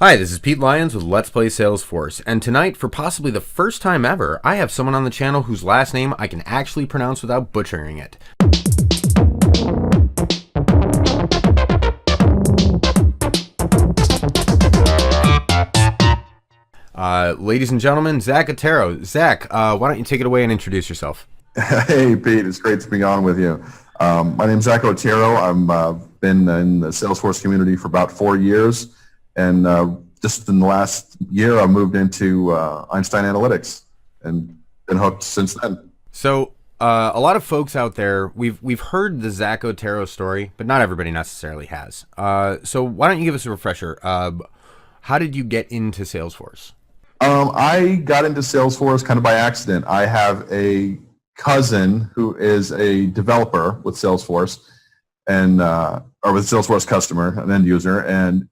Hi, this is Pete Lyons with Let's Play Salesforce, and tonight, for possibly the first time ever, I have someone on the channel whose last name I can actually pronounce without butchering it. Ladies and gentlemen, Zach Otero. Zach, why don't you take it away and introduce yourself? Hey, Pete, it's great to be on with you. My name's Zach Otero. I've been in the Salesforce community for about 4 years, and just in the last year, I moved into Einstein Analytics and been hooked since then. So, a lot of folks out there, we've heard the Zach Otero story, but not everybody necessarily has. So, why don't you give us a refresher? How did you get into Salesforce? I got into Salesforce kind of by accident. I have a cousin who is a developer with Salesforce and or with Salesforce customer, an end user, and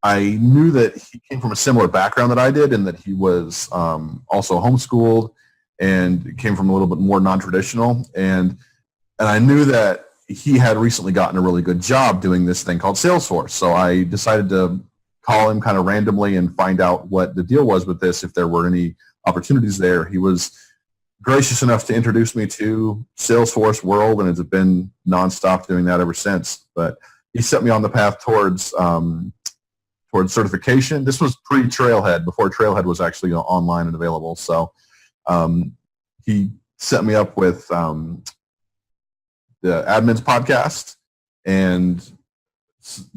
I knew that he came from a similar background that I did, and that he was also homeschooled and came from a little bit more non-traditional, and I knew that he had recently gotten a really good job doing this thing called Salesforce. So I decided to call him kind of randomly and find out what the deal was with this, if there were any opportunities there. He was gracious enough to introduce me to Salesforce world, and it's been nonstop doing that ever since. But he set me on the path towards certification. This was pre-Trailhead, before Trailhead was actually online and available. So he set me up with the Admins podcast and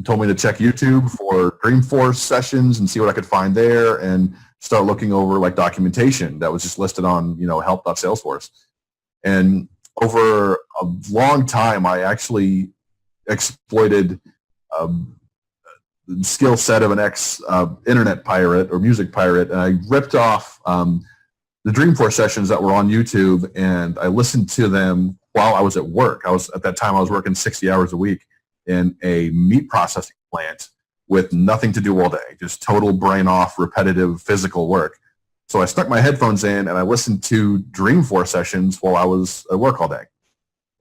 told me to check YouTube for Dreamforce sessions and see what I could find there, and start looking over like documentation that was just listed on, help.salesforce. And over a long time, I actually exploited the skill set of an internet pirate or music pirate, and I ripped off the Dreamforce sessions that were on YouTube, and I listened to them while I was at work. At that time I was working 60 hours a week in a meat processing plant with nothing to do all day, just total brain off, repetitive physical work. So I stuck my headphones in and I listened to Dreamforce sessions while I was at work all day.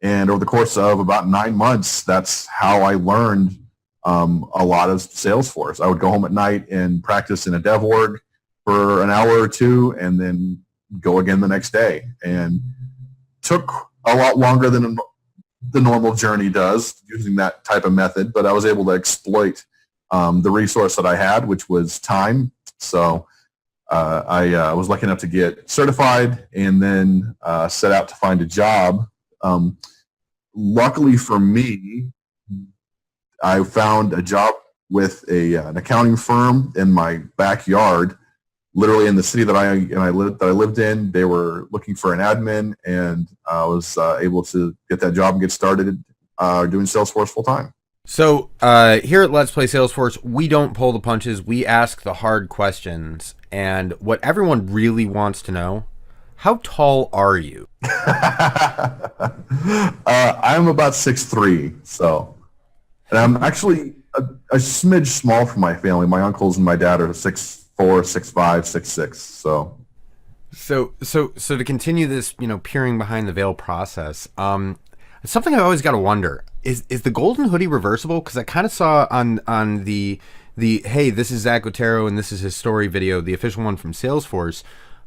And over the course of about 9 months, that's how I learned a lot of Salesforce. I would go home at night and practice in a dev org for an hour or two, and then go again the next day. And took a lot longer than the normal journey does using that type of method, but I was able to exploit the resource that I had, which was time. So I was lucky enough to get certified and then set out to find a job. Luckily for me, I found a job with an accounting firm in my backyard, literally in the city that I lived in. They were looking for an admin, and I was able to get that job and get started doing Salesforce full time. So here at Let's Play Salesforce, we don't pull the punches. We ask the hard questions. And what everyone really wants to know, how tall are you? I'm about 6'3", so, and I'm actually a smidge small for my family. My uncles and my dad are 6'4", 6'5", 6'6", So to continue this, peering behind the veil process, something I always got to wonder is the golden hoodie reversible? Because I kind of saw on the hey, this is Zach Otero and this is his story video, the official one from Salesforce,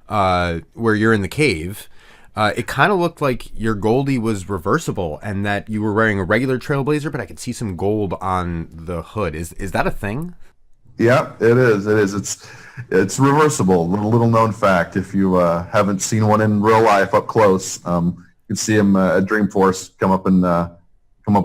where you're in the cave. It kind of looked like your Goldie was reversible and that you were wearing a regular Trailblazer, but I could see some gold on the hood. Is that a thing? Yeah, it is. It is. It's reversible. Little known fact. If you haven't seen one in real life up close, you can see them at Dreamforce. Come up and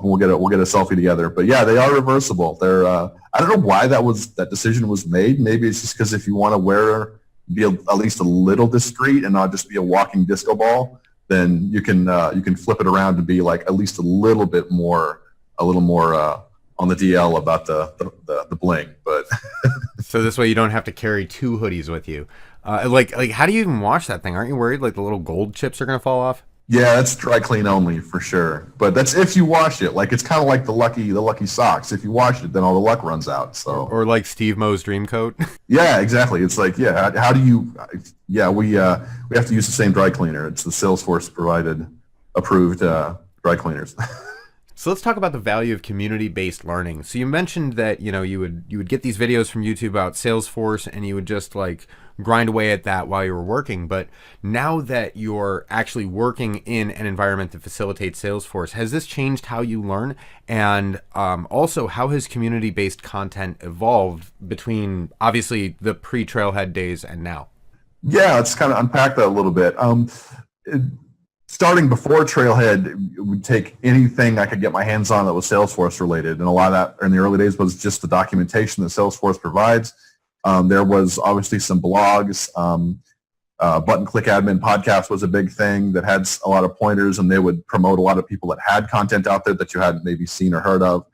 we'll get a selfie together. But yeah, they are reversible. They're. I don't know why that decision was made. Maybe it's just because if you want to be at least a little discreet and not just be a walking disco ball, then you can flip it around to be like at least a little more on the DL about the bling. But so this way you don't have to carry two hoodies with you. Like how do you even wash that thing? Aren't you worried like the little gold chips are gonna fall off? Yeah, that's dry clean only for sure. But that's if you wash it. Like it's kind of like the lucky socks. If you wash it, then all the luck runs out. So or like Steve Mo's dream coat. Yeah, exactly. It's like, yeah, how do you? Yeah, we have to use the same dry cleaner. It's the Salesforce provided approved dry cleaners. So let's talk about the value of community-based learning. So you mentioned that you would get these videos from YouTube about Salesforce, and you would just like grind away at that while you were working. But now that you're actually working in an environment that facilitates Salesforce, has this changed how you learn? And also, how has community-based content evolved between obviously the pre-Trailhead days and now? Yeah, let's kind of unpack that a little bit. It- Starting before Trailhead, it would take anything I could get my hands on that was Salesforce related, and a lot of that in the early days was just the documentation that Salesforce provides. There was obviously some blogs. Button Click Admin podcast was a big thing that had a lot of pointers, and they would promote a lot of people that had content out there that you hadn't maybe seen or heard of.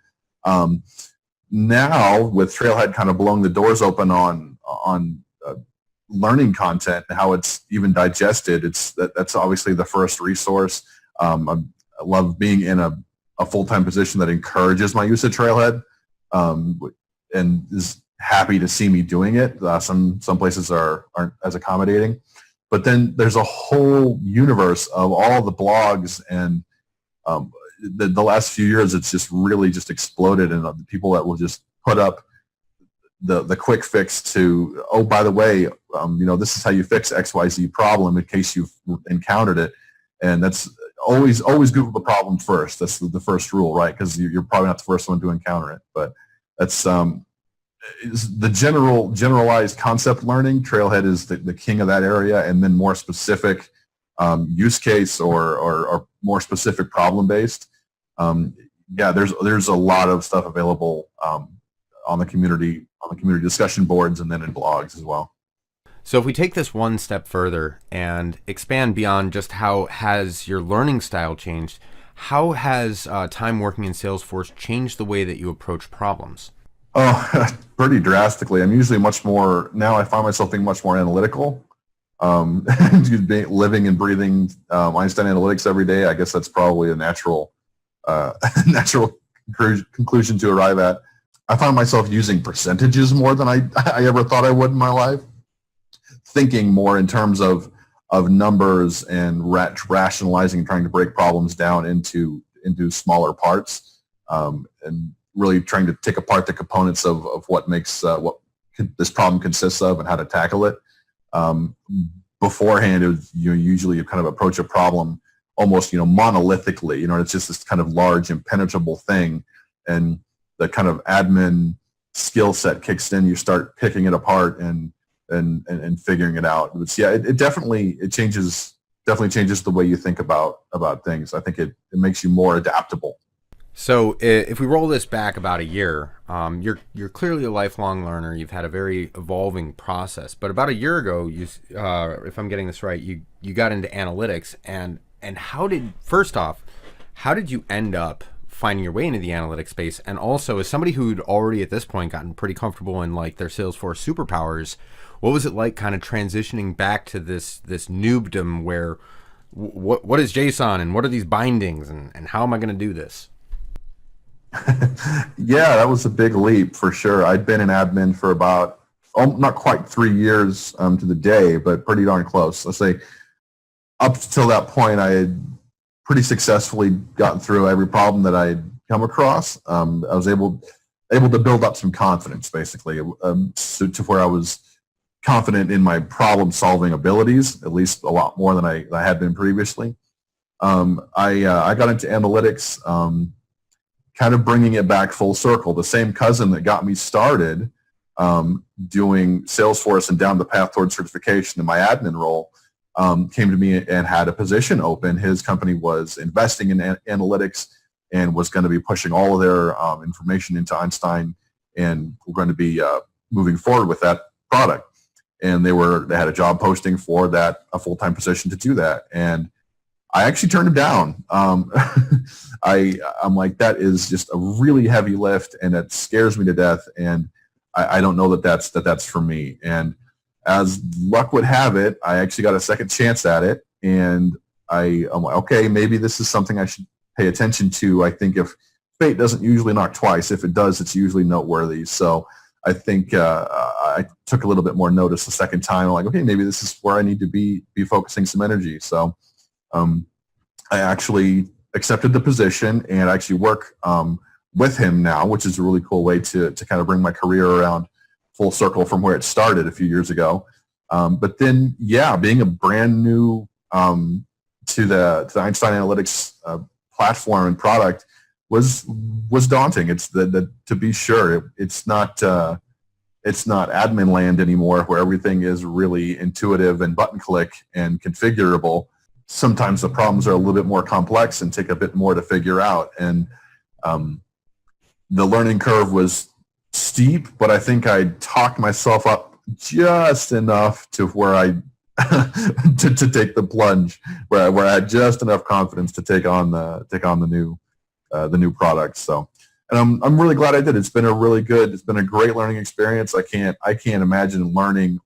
Now, with Trailhead kind of blowing the doors open on learning content and how it's even digested, that's obviously the first resource. I love being in a full-time position that encourages my use of Trailhead, and is happy to see me doing it. Some places aren't as accommodating, but then there's a whole universe of all the blogs, and the last few years it's just really just exploded, and the people that will just put up the quick fix to, oh, by the way, this is how you fix XYZ problem in case you've encountered it. And that's always Google the problem first. That's the first rule, right? Because you're probably not the first one to encounter it. But that's the generalized concept learning. Trailhead is the king of that area, and then more specific use case or more specific problem based. There's a lot of stuff available on the community discussion boards, and then in blogs as well. So if we take this one step further and expand beyond just how has your learning style changed, how has time working in Salesforce changed the way that you approach problems? Oh, pretty drastically. I'm usually now I find myself being much more analytical. Living and breathing Einstein analytics every day, I guess that's probably a natural conclusion to arrive at. I find myself using percentages more than I ever thought I would in my life, thinking more in terms of numbers and rationalizing and trying to break problems down into smaller parts, and really trying to take apart the components of what makes this problem consists of and how to tackle it. Beforehand, it was, usually you kind of approach a problem almost monolithically. It's just this kind of large impenetrable thing, and the kind of admin skill set kicks in. You start picking it apart and figuring it out. But yeah, it definitely changes the way you think about things. I think it makes you more adaptable. So if we roll this back about a year, you're clearly a lifelong learner. You've had a very evolving process. But about a year ago, if I'm getting this right, you got into analytics. And how did you end up finding your way into the analytics space? And also, as somebody who'd already at this point gotten pretty comfortable in like their Salesforce superpowers, what was it like kind of transitioning back to this noobdom where what is JSON and what are these bindings and how am I going to do this? Yeah, that was a big leap for sure. I'd been an admin for about not quite 3 years to the day, but pretty darn close. Let's say up till that point, I had pretty successfully gotten through every problem that I'd come across. I was able to build up some confidence, basically, to where I was confident in my problem-solving abilities, at least a lot more than I had been previously. I got into analytics, kind of bringing it back full circle. The same cousin that got me started doing Salesforce and down the path towards certification in my admin role came to me and had a position open. His company was investing in analytics and was going to be pushing all of their information into Einstein, and we're going to be moving forward with that product. And they had a job posting for that, a full-time position to do that. And I actually turned him down. I'm like, that is just a really heavy lift, and it scares me to death. And I don't know that's for me. And as luck would have it, I actually got a second chance at it. And I'm like, okay, maybe this is something I should pay attention to. I think if fate doesn't usually knock twice, if it does, it's usually noteworthy. So I think I took a little bit more notice the second time. I'm like, okay, maybe this is where I need to be focusing some energy. So I actually accepted the position and actually work with him now, which is a really cool way to kind of bring my career around full circle from where it started a few years ago. But then, yeah, being a brand new to the Einstein Analytics platform and product was daunting. It's to be sure, it's not admin land anymore, where everything is really intuitive and button click and configurable. Sometimes the problems are a little bit more complex and take a bit more to figure out. And the learning curve was steep, but I think I talked myself up just enough to where I to take the plunge, where I had just enough confidence to take on the new product. So, and I'm really glad I did. It's been a great learning experience. I can't imagine learning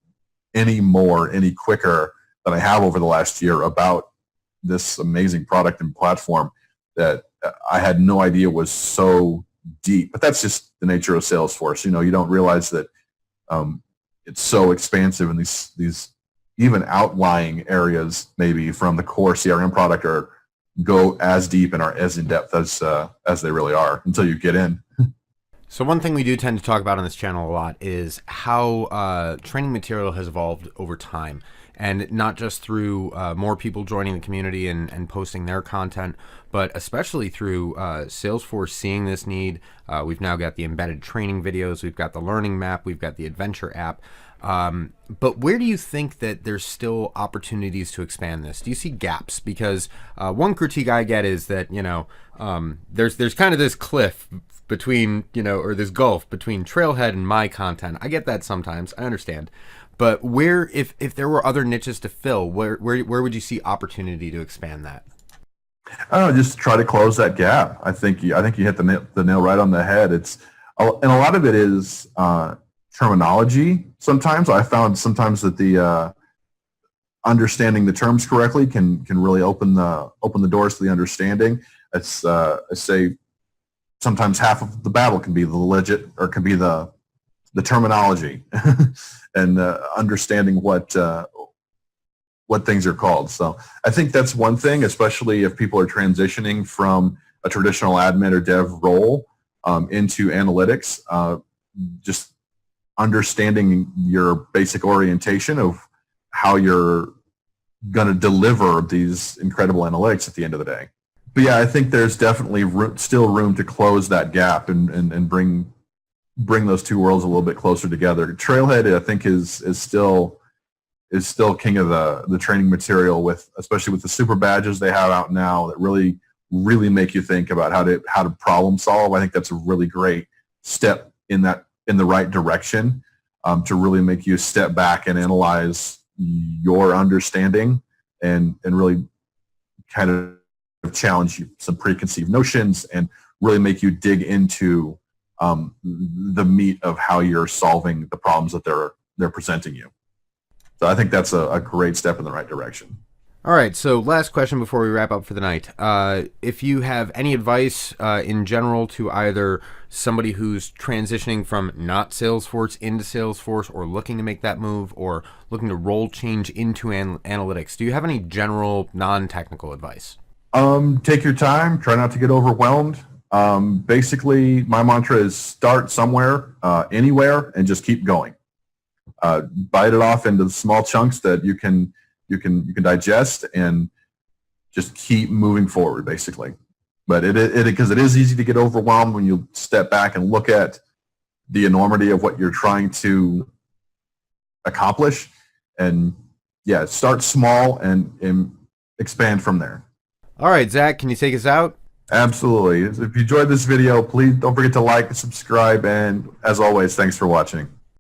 any quicker than I have over the last year about this amazing product and platform that I had no idea was so deep. But that's just the nature of Salesforce. You don't realize that it's so expansive, and these even outlying areas maybe from the core CRM product go as deep and are as in depth as they really are until you get in. So one thing we do tend to talk about on this channel a lot is how training material has evolved over time, and not just through more people joining the community and posting their content, but especially through Salesforce seeing this need. We've now got the embedded training videos, we've got the learning map, we've got the adventure app. But where do you think that there's still opportunities to expand this? Do you see gaps? Because one critique I get is that, there's kind of this cliff between, or this gulf between Trailhead and my content. I get that sometimes, I understand. But where, if there were other niches to fill, where would you see opportunity to expand that? I don't know, just try to close that gap. I think you hit the nail right on the head. And a lot of it is terminology. Sometimes I found that the understanding the terms correctly can really open the doors to the understanding. It's I say sometimes half of the battle can be the terminology and understanding what things are called. So I think that's one thing, especially if people are transitioning from a traditional admin or dev role into analytics. Just understanding your basic orientation of how you're going to deliver these incredible analytics at the end of the day. But yeah, I think there's definitely still room to close that gap and bring those two worlds a little bit closer together. Trailhead, I think, is still king of the training material, especially with the super badges they have out now that really make you think about how to problem solve. I think that's a really great step in the right direction, to really make you step back and analyze your understanding and really kind of challenge some preconceived notions and really make you dig into the meat of how you're solving the problems that they're presenting you. So I think that's a great step in the right direction. All right, so last question before we wrap up for the night. If you have any advice in general to either somebody who's transitioning from not Salesforce into Salesforce, or looking to make that move, or looking to role change into analytics, do you have any general non-technical advice? Take your time. Try not to get overwhelmed. Basically, my mantra is start somewhere, anywhere, and just keep going. Bite it off into small chunks that you can digest, and just keep moving forward, basically. But because it is easy to get overwhelmed when you step back and look at the enormity of what you're trying to accomplish. And yeah, start small and expand from there. All right, Zach, can you take us out? Absolutely. If you enjoyed this video, please don't forget to like and subscribe. And as always, thanks for watching.